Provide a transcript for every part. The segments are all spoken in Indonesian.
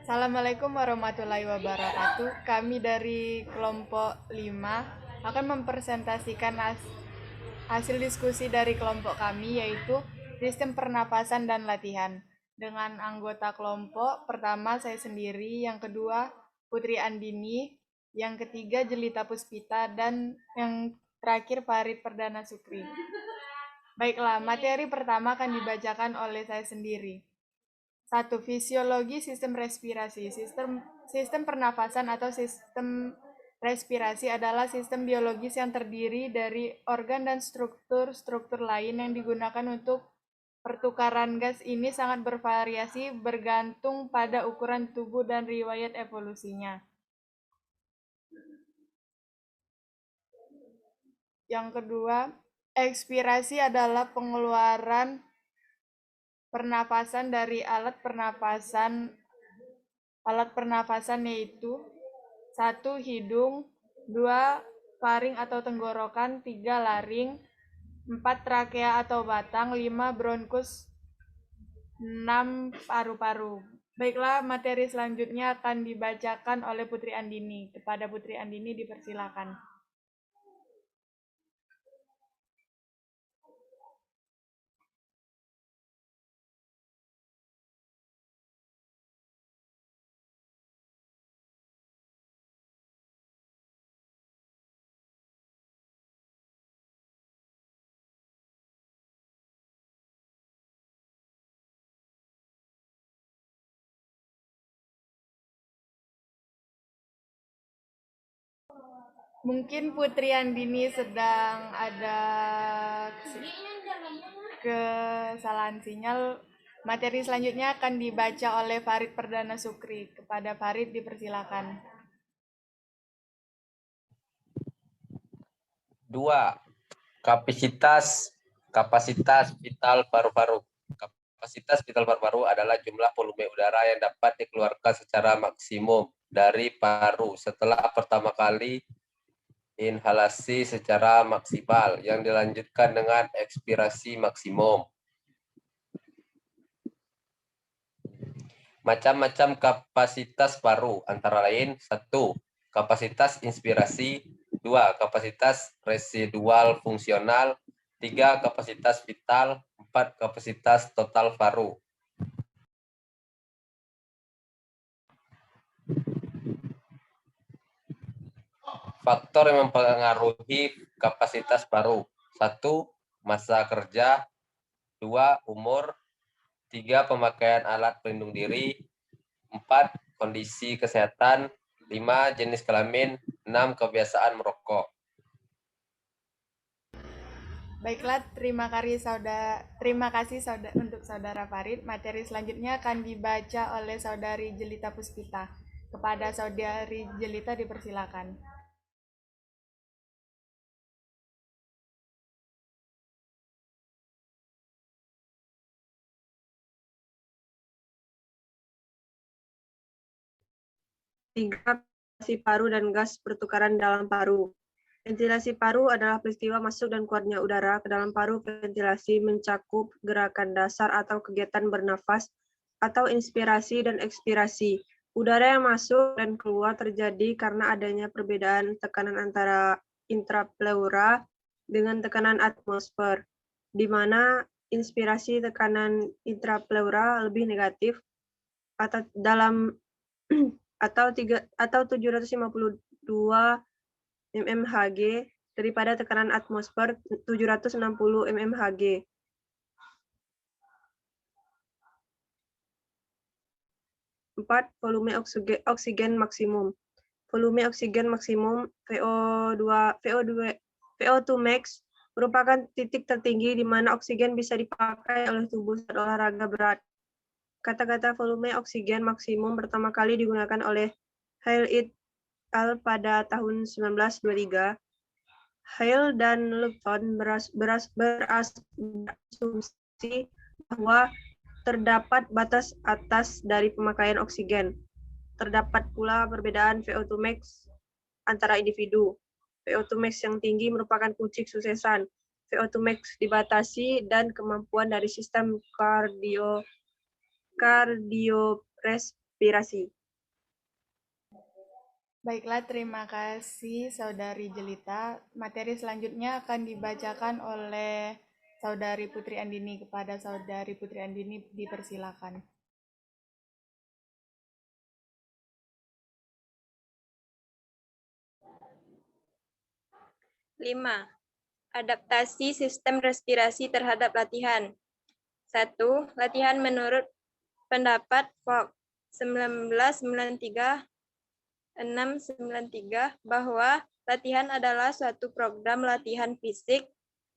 Assalamualaikum warahmatullahi wabarakatuh. Kami dari kelompok 5 akan mempresentasikan hasil diskusi dari kelompok kami, yaitu sistem pernapasan dan latihan. Dengan anggota kelompok, pertama saya sendiri, yang kedua Putri Andini, yang ketiga Jelita Puspita, dan yang terakhir Farid Perdana Sukri. Baiklah, materi pertama akan dibacakan oleh saya sendiri. 1. Fisiologi sistem respirasi. Sistem pernafasan atau sistem respirasi adalah sistem biologis yang terdiri dari organ dan struktur-struktur lain yang digunakan untuk pertukaran gas. Ini sangat bervariasi bergantung pada ukuran tubuh dan riwayat evolusinya. Yang kedua, ekspirasi adalah pengeluaran pernapasan dari alat pernapasan yaitu 1. Hidung, 2. Faring atau tenggorokan, 3. Laring, 4. Trakea atau batang, 5. Bronkus, 6. Paru-paru. Baiklah, materi selanjutnya akan dibacakan oleh Putri Andini. Kepada Putri Andini dipersilakan. Mungkin Putri Andini sedang ada kesalahan sinyal. Materi selanjutnya akan dibaca oleh Farid Perdana Sukri. Kepada Farid dipersilakan. 2. Kapasitas vital paru-paru. Kapasitas vital paru-paru adalah jumlah volume udara yang dapat dikeluarkan secara maksimum dari paru setelah pertama kali inhalasi secara maksimal yang dilanjutkan dengan ekspirasi maksimum. Macam-macam kapasitas paru antara lain 1. Kapasitas inspirasi, 2. Kapasitas residual fungsional, 3. Kapasitas vital, 4. Kapasitas total paru. Faktor yang mempengaruhi kapasitas paru. 1. Masa kerja, 2. Umur, 3. Pemakaian alat pelindung diri, 4. Kondisi kesehatan, 5. Jenis kelamin, 6. Kebiasaan merokok. Baiklah, terima kasih untuk Saudara Farid. Materi selanjutnya akan dibaca oleh Saudari Jelita Puspita. Kepada Saudari Jelita dipersilakan. Tiga, ventilasi paru dan gas pertukaran dalam paru. Ventilasi paru adalah peristiwa masuk dan keluarnya udara ke dalam paru. Ventilasi mencakup gerakan dasar atau kegiatan bernafas atau inspirasi dan ekspirasi. Udara yang masuk dan keluar terjadi karena adanya perbedaan tekanan antara intrapleura dengan tekanan atmosfer, di mana inspirasi tekanan intrapleura lebih negatif atau dalam atau 752 mmHg daripada tekanan atmosfer 760 mmHg. 4. Volume oksigen maksimum. Volume oksigen maksimum VO2 max merupakan titik tertinggi di mana oksigen bisa dipakai oleh tubuh saat olahraga berat. Kata-kata volume oksigen maksimum pertama kali digunakan oleh Hale et al. Pada tahun 1923. Hale dan Lupton berasumsi bahwa terdapat batas atas dari pemakaian oksigen. Terdapat pula perbedaan VO2 max antara individu. VO2 max yang tinggi merupakan kunci kesuksesan. VO2 max dibatasi dan kemampuan dari sistem respirasi. Baiklah, terima kasih Saudari Jelita. Materi selanjutnya akan dibacakan oleh Saudari Putri Andini. Kepada Saudari Putri Andini dipersilakan. Lima. Adaptasi sistem respirasi terhadap latihan. 1. Latihan menurut pendapat Fogg 1993 bahwa latihan adalah suatu program latihan fisik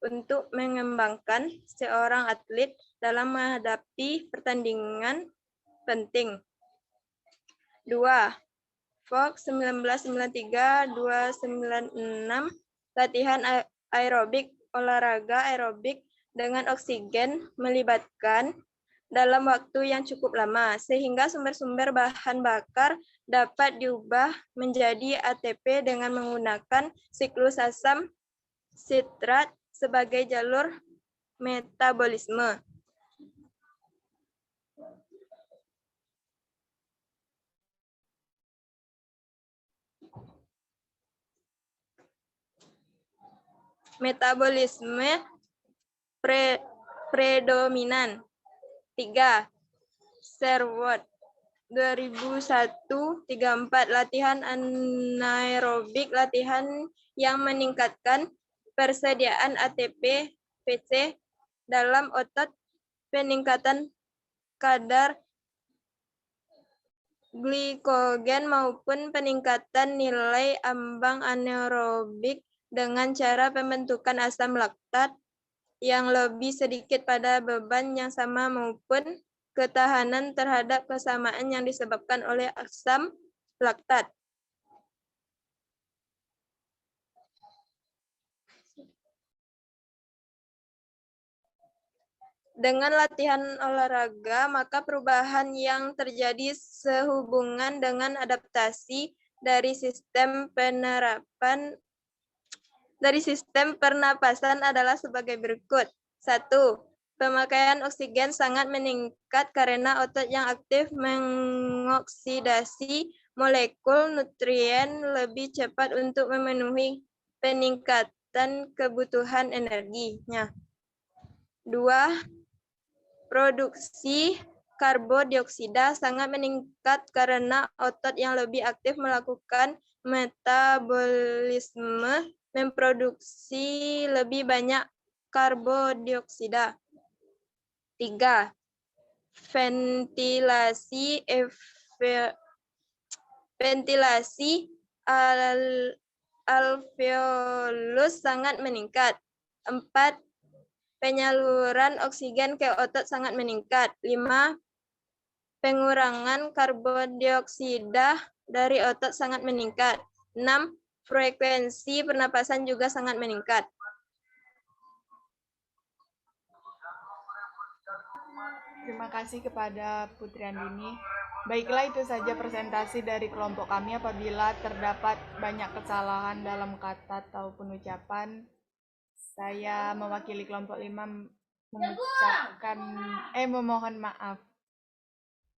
untuk mengembangkan seorang atlet dalam menghadapi pertandingan penting. 2. Fogg 1993-296 latihan aerobik olahraga aerobik dengan oksigen melibatkan dalam waktu yang cukup lama, sehingga sumber-sumber bahan bakar dapat diubah menjadi ATP dengan menggunakan siklus asam sitrat sebagai jalur metabolisme. Metabolisme predominan. 3. Sherwood 2001-34 latihan anaerobik, latihan yang meningkatkan persediaan ATP PC dalam otot, peningkatan kadar glikogen maupun peningkatan nilai ambang anaerobik dengan cara pembentukan asam laktat yang lebih sedikit pada beban yang sama maupun ketahanan terhadap kesamaan yang disebabkan oleh asam laktat. Dengan latihan olahraga, maka perubahan yang terjadi sehubungan dengan adaptasi dari sistem pernapasan adalah sebagai berikut. 1. Pemakaian oksigen sangat meningkat karena otot yang aktif mengoksidasi molekul nutrien lebih cepat untuk memenuhi peningkatan kebutuhan energinya. 2. Produksi karbodioksida sangat meningkat karena otot yang lebih aktif melakukan metabolisme memproduksi lebih banyak karbodioksida. 3. Ventilasi alveolus sangat meningkat. 4. Penyaluran oksigen ke otot sangat meningkat. 5. Pengurangan karbodioksida dari otot sangat meningkat. 6. Frekuensi pernapasan juga sangat meningkat. Terima kasih kepada Putri Andini. Baiklah, itu saja presentasi dari kelompok kami. Apabila terdapat banyak kesalahan dalam kata ataupun ucapan, saya mewakili kelompok 5 memohon maaf.